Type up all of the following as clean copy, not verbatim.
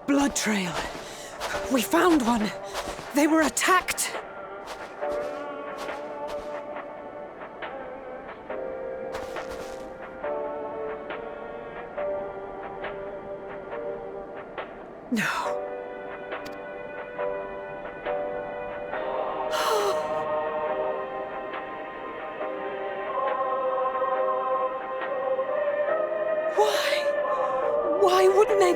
blood trail. We found one. They were attacked. No. Why wouldn't they?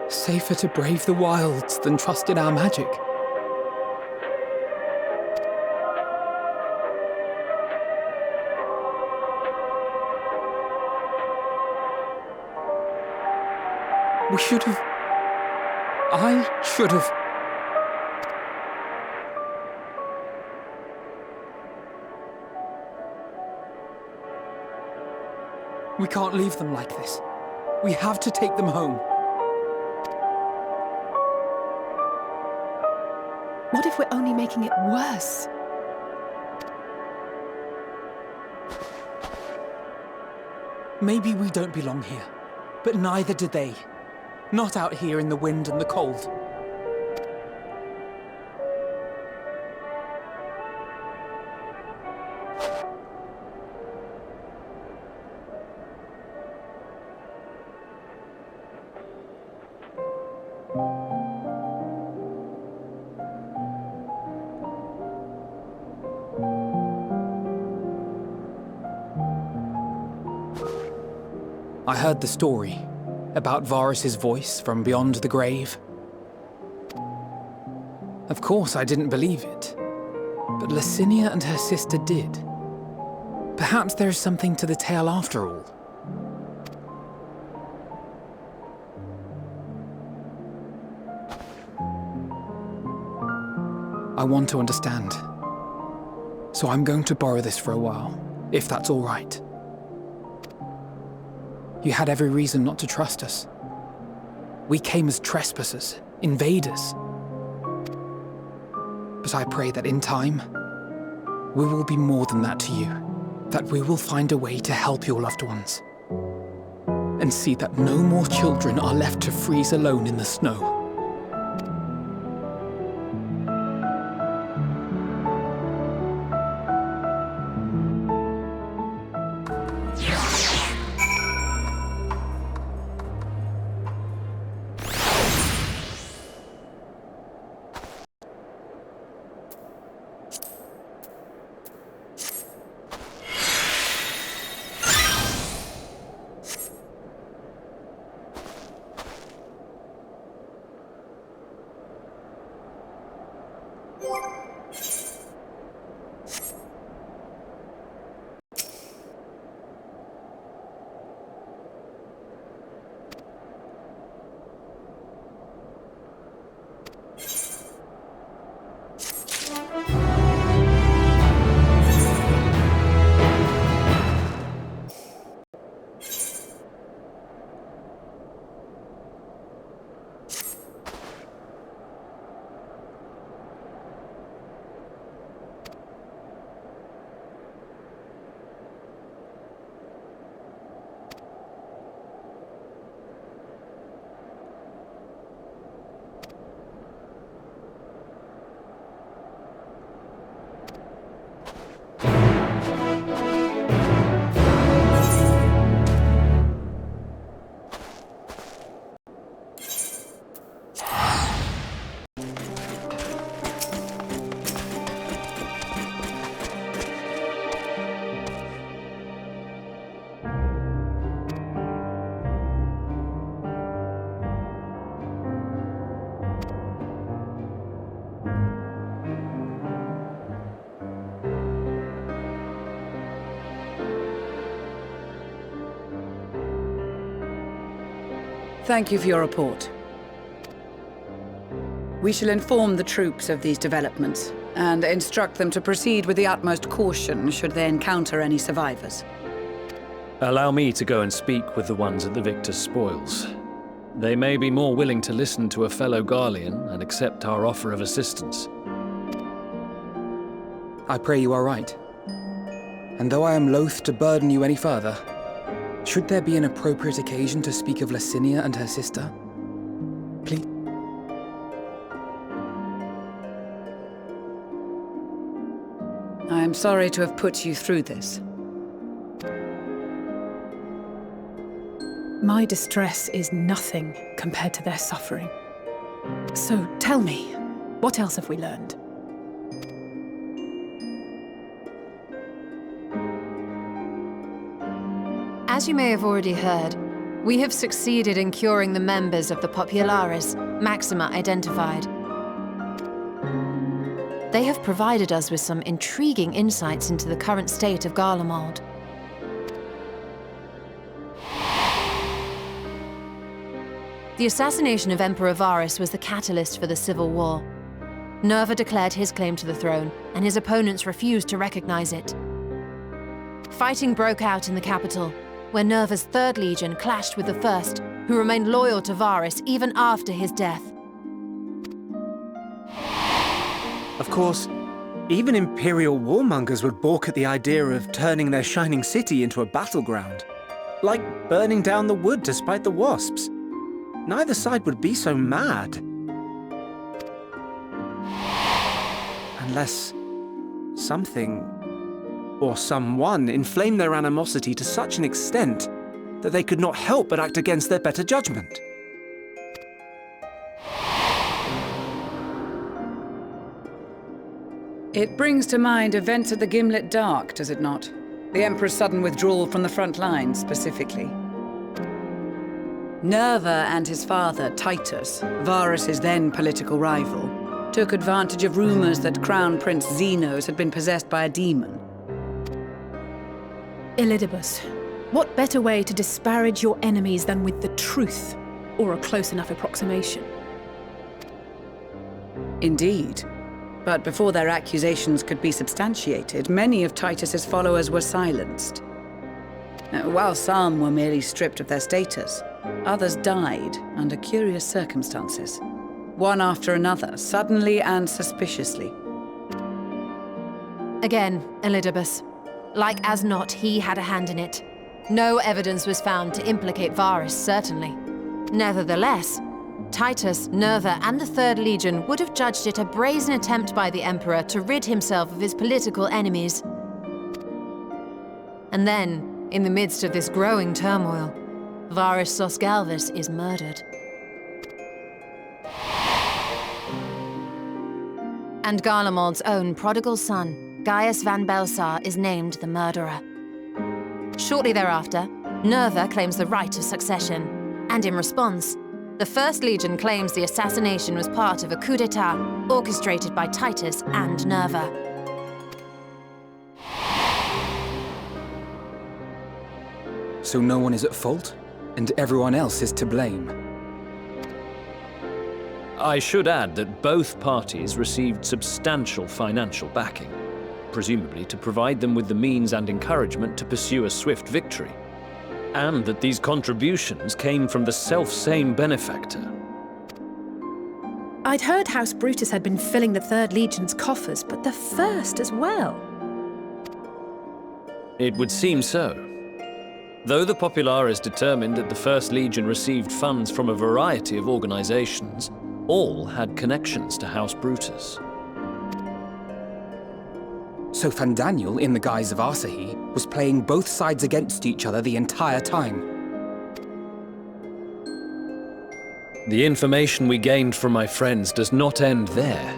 Safer to brave the wilds than trust in our magic. We should have... I should have... We can't leave them like this. We have to take them home. What if we're only making it worse? Maybe we don't belong here, but neither do they. Not out here in the wind and the cold. I heard the story about Varus's voice from beyond the grave. Of course, I didn't believe it, but Licinia and her sister did. Perhaps there is something to the tale after all. I want to understand, so I'm going to borrow this for a while, if that's all right. You had every reason not to trust us. We came as trespassers, invaders. But I pray that in time, we will be more than that to you. That we will find a way to help your loved ones. And see that no more children are left to freeze alone in the snow. Thank you for your report. We shall inform the troops of these developments and instruct them to proceed with the utmost caution should they encounter any survivors. Allow me to go and speak with the ones at the victor's spoils. They may be more willing to listen to a fellow Garlean and accept our offer of assistance. I pray you are right. And though I am loath to burden you any further, Should there be an appropriate occasion to speak of Licinia and her sister? Please? I am sorry to have put you through this. My distress is nothing compared to their suffering. So tell me, what else have we learned? As you may have already heard, we have succeeded in curing the members of the Popularis, Maxima identified. They have provided us with some intriguing insights into the current state of Garlemald. The assassination of Emperor Varus was the catalyst for the civil war. Nerva declared his claim to the throne, and his opponents refused to recognize it. Fighting broke out in the capital, where Nerva's Third Legion clashed with the First, who remained loyal to Varus even after his death. Of course, even Imperial warmongers would balk at the idea of turning their shining city into a battleground. Like burning down the wood to spite the wasps. Neither side would be so mad. Unless something or someone inflamed their animosity to such an extent that they could not help but act against their better judgment. It brings to mind events at the Gimlet Dark, does it not? The Emperor's sudden withdrawal from the front lines, specifically. Nerva and his father, Titus, Varus's then political rival, took advantage of rumors that Crown Prince Zenos had been possessed by a demon. Elidibus, what better way to disparage your enemies than with the truth, or a close enough approximation? Indeed. But before their accusations could be substantiated, many of Titus's followers were silenced. While some were merely stripped of their status, others died under curious circumstances. One after another, suddenly and suspiciously. Again, Elidibus. Like as not, he had a hand in it. No evidence was found to implicate Varus, certainly. Nevertheless, Titus, Nerva, and the Third Legion would have judged it a brazen attempt by the Emperor to rid himself of his political enemies. And then, in the midst of this growing turmoil, Varus Sosgalvis is murdered. And Garlemald's own prodigal son, Gaius van Belsar, is named the murderer. Shortly thereafter, Nerva claims the right of succession, and in response, the First Legion claims the assassination was part of a coup d'etat orchestrated by Titus and Nerva. So no one is at fault, and everyone else is to blame. I should add that both parties received substantial financial backing, presumably to provide them with the means and encouragement to pursue a swift victory. And that these contributions came from the self-same benefactor. I'd heard House Brutus had been filling the Third Legion's coffers, but the First as well. It would seem so. Though the Popularis determined that the First Legion received funds from a variety of organizations, all had connections to House Brutus. So Fandaniel, in the guise of Alisaie, was playing both sides against each other the entire time. The information we gained from my friends does not end there.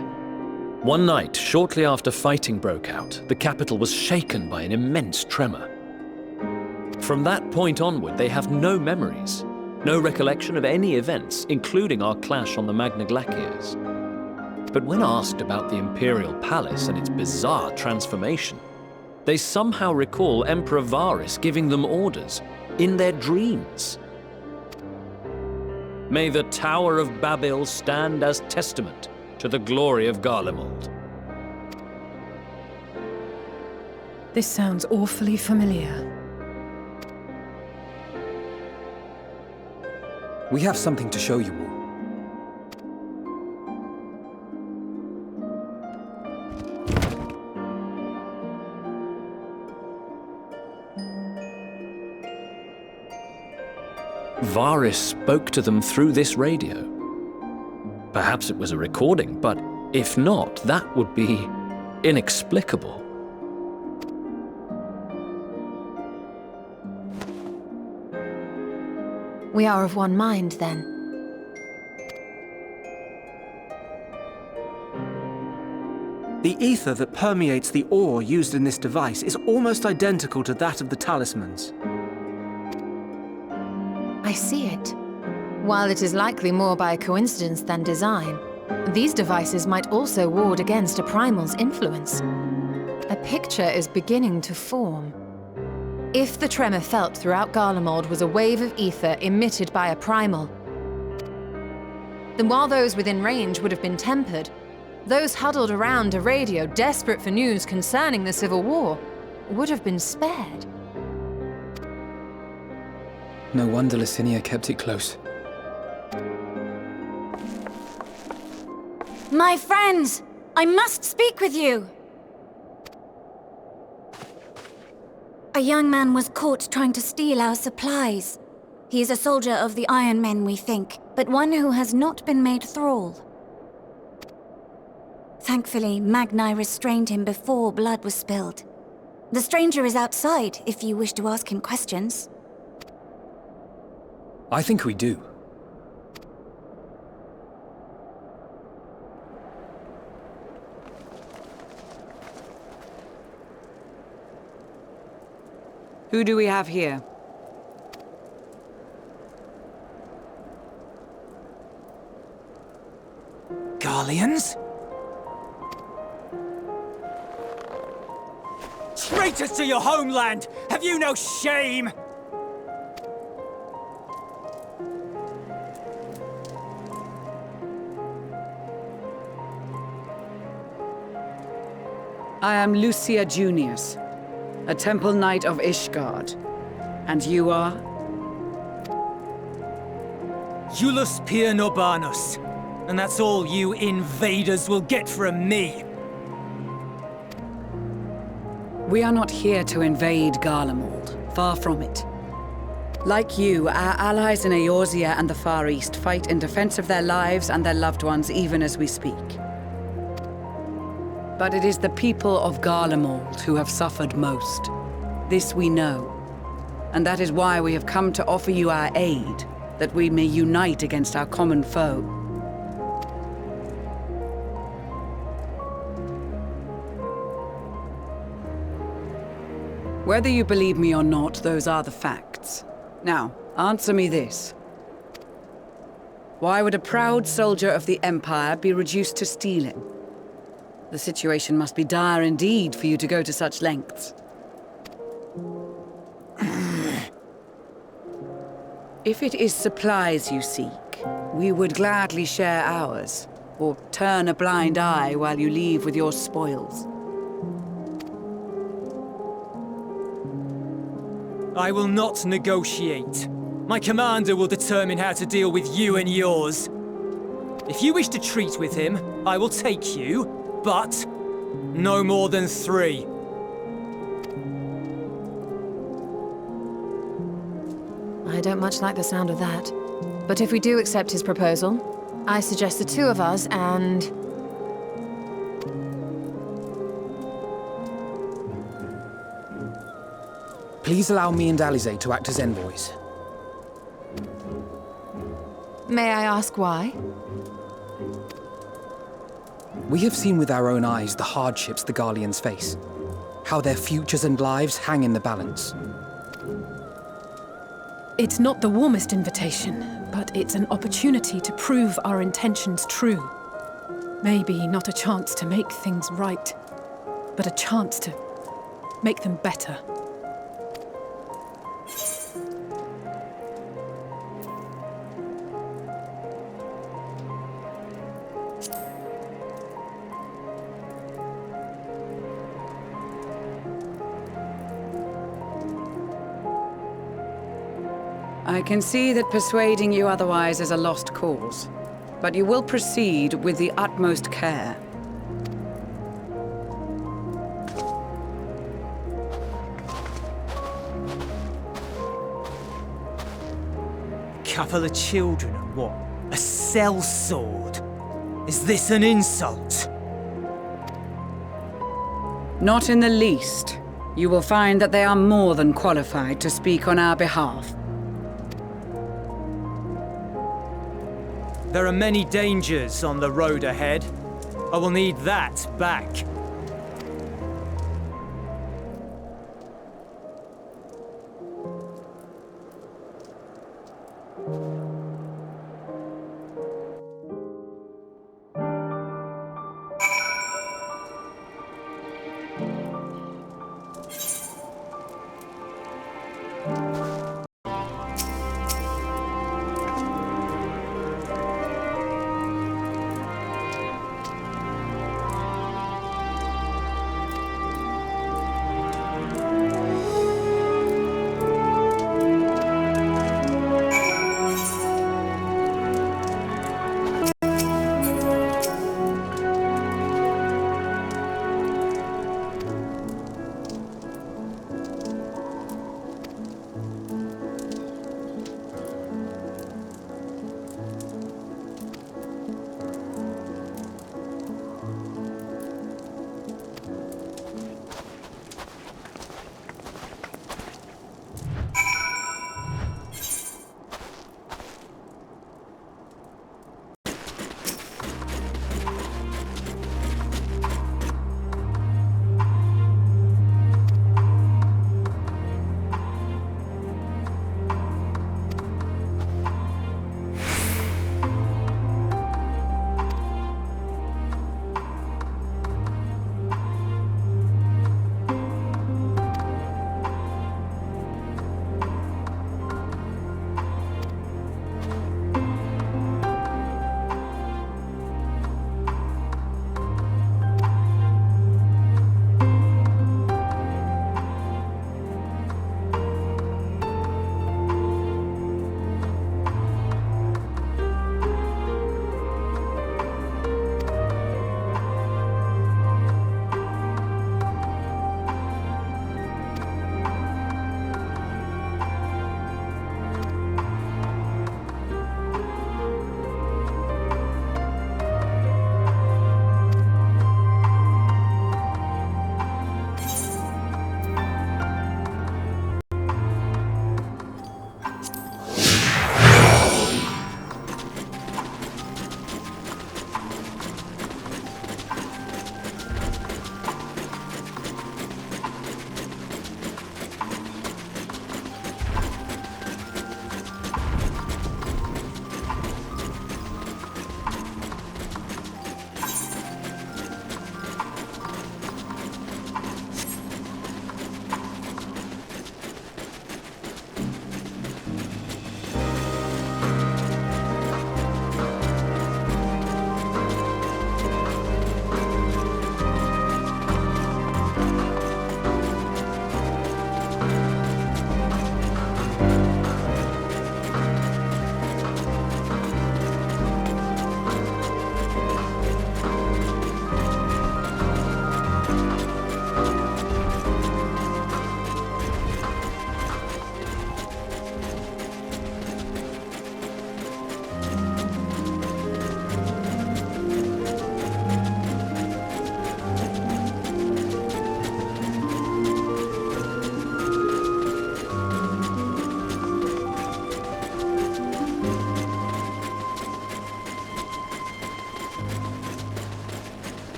One night, shortly after fighting broke out, the capital was shaken by an immense tremor. From that point onward, they have no memories, no recollection of any events, including our clash on the Magna Glaciers. But when asked about the Imperial Palace and its bizarre transformation, they somehow recall Emperor Varus giving them orders in their dreams. May the Tower of Babel stand as testament to the glory of Garlemald. This sounds awfully familiar. We have something to show you all. Varys spoke to them through this radio. Perhaps it was a recording, but if not, that would be inexplicable. We are of one mind, then. The ether that permeates the ore used in this device is almost identical to that of the talismans. I see it. While it is likely more by coincidence than design, these devices might also ward against a primal's influence. A picture is beginning to form. If the tremor felt throughout Garlemald was a wave of ether emitted by a primal, then while those within range would have been tempered, those huddled around a radio desperate for news concerning the Civil War would have been spared. No wonder Licinia kept it close. My friends, I must speak with you. A young man was caught trying to steal our supplies. He is a soldier of the Iron Men, we think, but one who has not been made thrall. Thankfully, Magni restrained him before blood was spilled. The stranger is outside, if you wish to ask him questions. I think we do. Who do we have here? Garleans? Traitors to your homeland! Have you no shame? I am Lucia Junius, a Temple Knight of Ishgard. And you are? Jullus Pier Norbanus. And that's all you invaders will get from me. We are not here to invade Garlemald. Far from it. Like you, our allies in Eorzea and the Far East fight in defense of their lives and their loved ones even as we speak. But it is the people of Garlemald who have suffered most. This we know. And that is why we have come to offer you our aid, that we may unite against our common foe. Whether you believe me or not, those are the facts. Now, answer me this. Why would a proud soldier of the Empire be reduced to stealing? The situation must be dire indeed for you to go to such lengths. If it is supplies you seek, we would gladly share ours, or turn a blind eye while you leave with your spoils. I will not negotiate. My commander will determine how to deal with you and yours. If you wish to treat with him, I will take you, but no more than 3. I don't much like the sound of that. But if we do accept his proposal, I suggest the 2 of us and... Please allow me and Alisaie to act as envoys. May I ask why? We have seen with our own eyes the hardships the Garleans face. How their futures and lives hang in the balance. It's not the warmest invitation, but it's an opportunity to prove our intentions true. Maybe not a chance to make things right, but a chance to make them better. I can see that persuading you otherwise is a lost cause, but you will proceed with the utmost care. couple of children and what? A sellsword? Is this an insult? Not in the least. You will find that they are more than qualified to speak on our behalf. There are many dangers on the road ahead. I will need that back.